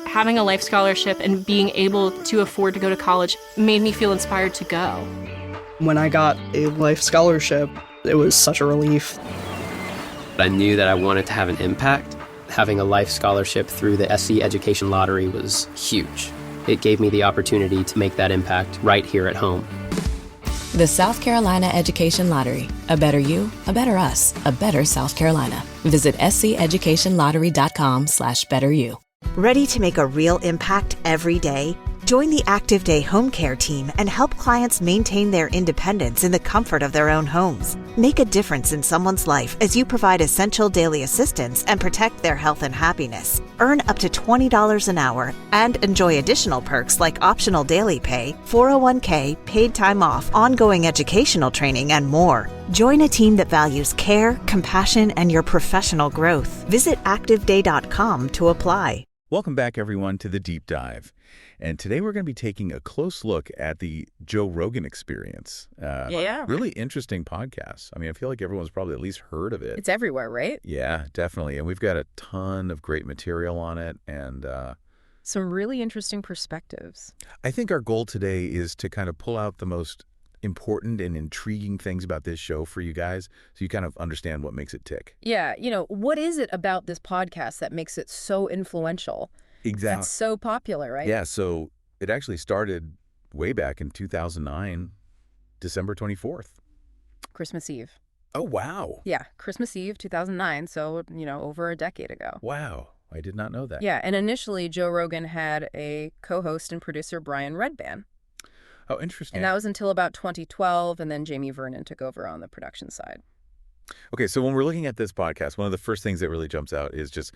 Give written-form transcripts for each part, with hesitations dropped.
having a life scholarship and being able to afford to go to college made me feel inspired to go. When I got a life scholarship, it was such a relief. I knew that I wanted to have an impact. Having a life scholarship through the SC Education Lottery was huge. It gave me the opportunity to make that impact right here at home. The South Carolina Education Lottery. A better you, a better us, a better South Carolina. Visit sceducationlottery.com/betteryou. Ready to make a real impact every day? Join the Active Day Home Care team and help clients maintain their independence in the comfort of their own homes. Make a difference in someone's life as you provide essential daily assistance and protect their health and happiness. Earn up to $20 an hour and enjoy additional perks like optional daily pay, 401k, paid time off, ongoing educational training, and more. Join a team that values care, compassion, and your professional growth. Visit activeday.com to apply. Welcome back, everyone, to The Deep Dive. And today we're going to be taking a close look at the Joe Rogan Experience. Really interesting podcast. I mean, I feel like everyone's probably at least heard of it. It's everywhere, right? Yeah, definitely. And we've got a ton of great material on it and some really interesting perspectives. I think our goal today is to kind of pull out the most important and intriguing things about this show for you guys so you kind of understand what makes it tick. Yeah, what is it about this podcast that makes it so influential? Exactly. It's so popular, right? Yeah, so it actually started way back in 2009, December 24th. Christmas Eve. Oh, wow. Yeah, Christmas Eve, 2009, so, over a decade ago. Wow, I did not know that. Yeah, and initially Joe Rogan had a co-host and producer, Brian Redban. Oh, interesting. And that was until about 2012, and then Jamie Vernon took over on the production side. Okay, so when we're looking at this podcast, one of the first things that really jumps out is just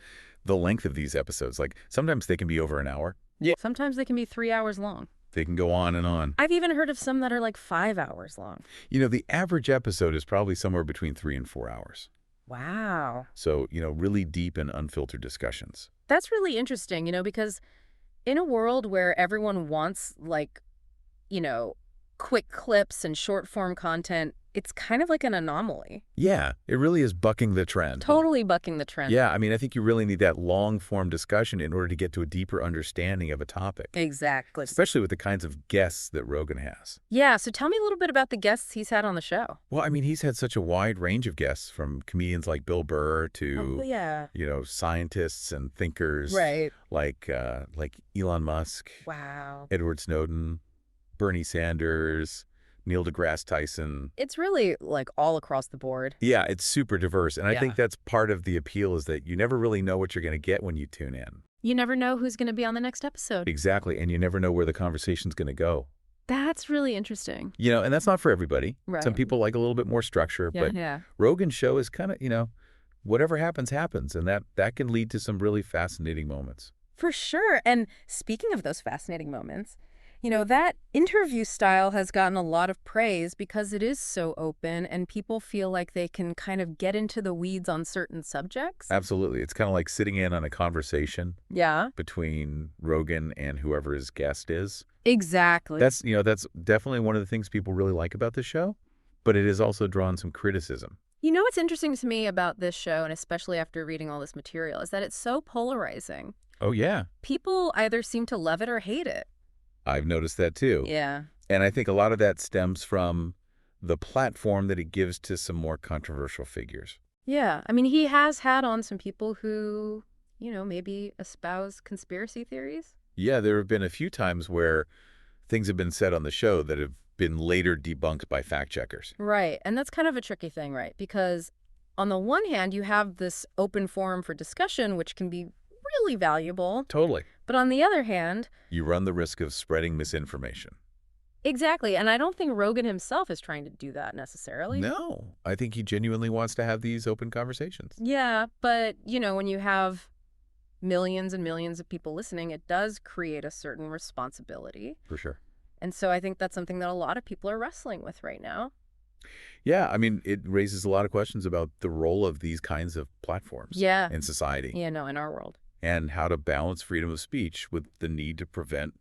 the length of these episodes. Like, sometimes they can be over an hour. Yeah. Sometimes they can be 3 hours long. They can go on and on. I've even heard of some that are like 5 hours long. The average episode is probably somewhere between 3 and 4 hours. Wow. So, really deep and unfiltered discussions. That's really interesting, because in a world where everyone wants, quick clips and short form content, it's kind of like an anomaly. Yeah, it really is bucking the trend. Totally bucking the trend. Yeah, I mean, I think you really need that long-form discussion in order to get to a deeper understanding of a topic. Exactly. Especially with the kinds of guests that Rogan has. Yeah, so tell me a little bit about the guests he's had on the show. Well, I mean, he's had such a wide range of guests, from comedians like Bill Burr to, scientists and thinkers. Right. Like Elon Musk. Wow. Edward Snowden, Bernie Sanders, Neil deGrasse Tyson. It's really all across the board. Yeah, it's super diverse. And I think that's part of the appeal, is that you never really know what you're going to get when you tune in. You never know who's going to be on the next episode. Exactly. And you never know where the conversation's going to go. That's really interesting. And that's not for everybody. Right. Some people like a little bit more structure. But Yeah. Rogan's show is kind of, whatever happens, happens. And that can lead to some really fascinating moments. For sure. And speaking of those fascinating moments, that interview style has gotten a lot of praise because it is so open and people feel like they can kind of get into the weeds on certain subjects. Absolutely. It's kind of like sitting in on a conversation between Rogan and whoever his guest is. Exactly. That's definitely one of the things people really like about the show, but it has also drawn some criticism. What's interesting to me about this show, and especially after reading all this material, is that it's so polarizing. Oh, yeah. People either seem to love it or hate it. I've noticed that too. Yeah. And I think a lot of that stems from the platform that it gives to some more controversial figures. Yeah. I mean, he has had on some people who, maybe espouse conspiracy theories. Yeah, there have been a few times where things have been said on the show that have been later debunked by fact checkers. Right. And that's kind of a tricky thing, right? Because on the one hand, you have this open forum for discussion, which can be really valuable. Totally. But on the other hand, you run the risk of spreading misinformation. Exactly. And I don't think Rogan himself is trying to do that necessarily. No, I think he genuinely wants to have these open conversations. Yeah, but, when you have millions and millions of people listening, it does create a certain responsibility. For sure. And so I think that's something that a lot of people are wrestling with right now. Yeah, I mean, it raises a lot of questions about the role of these kinds of platforms in society. Yeah, no, in our world. And how to balance freedom of speech with the need to prevent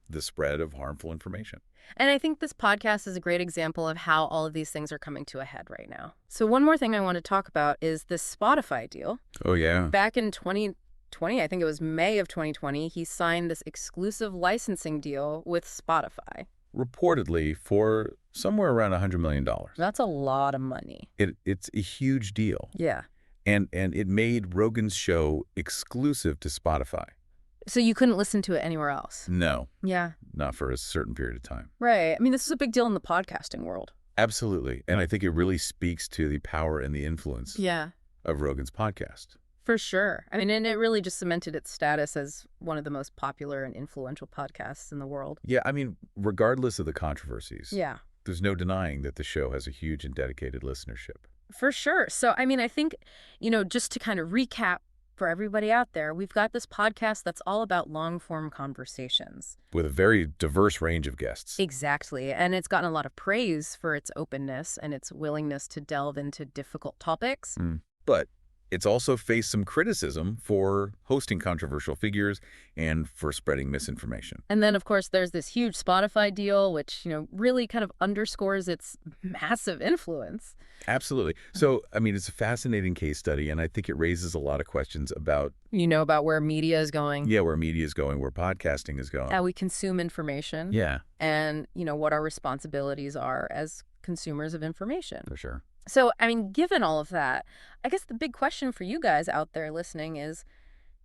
the spread of harmful information. And I think this podcast is a great example of how all of these things are coming to a head right now. So one more thing I want to talk about is this Spotify deal. Oh, yeah. Back in 2012, 2020, I think it was May of 2020, he signed this exclusive licensing deal with Spotify. Reportedly for somewhere around $100 million. That's a lot of money. It's a huge deal. Yeah. And it made Rogan's show exclusive to Spotify. So you couldn't listen to it anywhere else? No. Yeah. Not for a certain period of time. Right. I mean, this is a big deal in the podcasting world. Absolutely. And I think it really speaks to the power and the influence of Rogan's podcast. For sure. I mean, and it really just cemented its status as one of the most popular and influential podcasts in the world. Yeah, I mean, regardless of the controversies, there's no denying that the show has a huge and dedicated listenership. For sure. So, I mean, I think, just to kind of recap for everybody out there, we've got this podcast that's all about long-form conversations. With a very diverse range of guests. Exactly. And it's gotten a lot of praise for its openness and its willingness to delve into difficult topics. But it's also faced some criticism for hosting controversial figures and for spreading misinformation. And then, of course, there's this huge Spotify deal, which, really kind of underscores its massive influence. Absolutely. So, I mean, it's a fascinating case study, and I think it raises a lot of questions about... about where media is going. Yeah, where media is going, where podcasting is going. How we consume information. Yeah. And, what our responsibilities are as consumers of information. For sure. So, I mean, given all of that, I guess the big question for you guys out there listening is,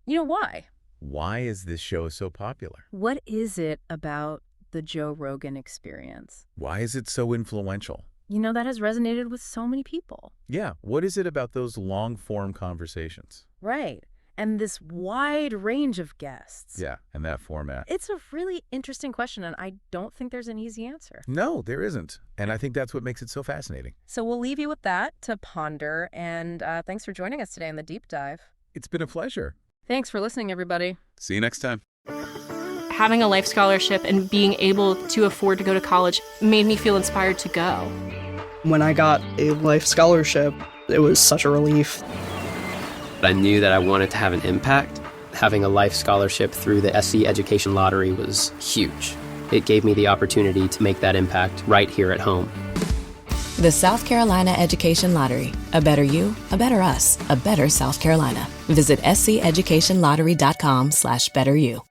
why? Why is this show so popular? What is it about the Joe Rogan experience? Why is it so influential? That has resonated with so many people. Yeah. What is it about those long-form conversations? Right. And this wide range of guests. Yeah, and that format. It's a really interesting question, and I don't think there's an easy answer. No, there isn't. And I think that's what makes it so fascinating. So we'll leave you with that to ponder, and thanks for joining us today on The Deep Dive. It's been a pleasure. Thanks for listening, everybody. See you next time. Having a life scholarship and being able to afford to go to college made me feel inspired to go. When I got a life scholarship, it was such a relief. I knew that I wanted to have an impact. Having a life scholarship through the SC Education Lottery was huge. It gave me the opportunity to make that impact right here at home. The South Carolina Education Lottery. A better you, a better us, a better South Carolina. Visit sceducationlottery.com/betteryou.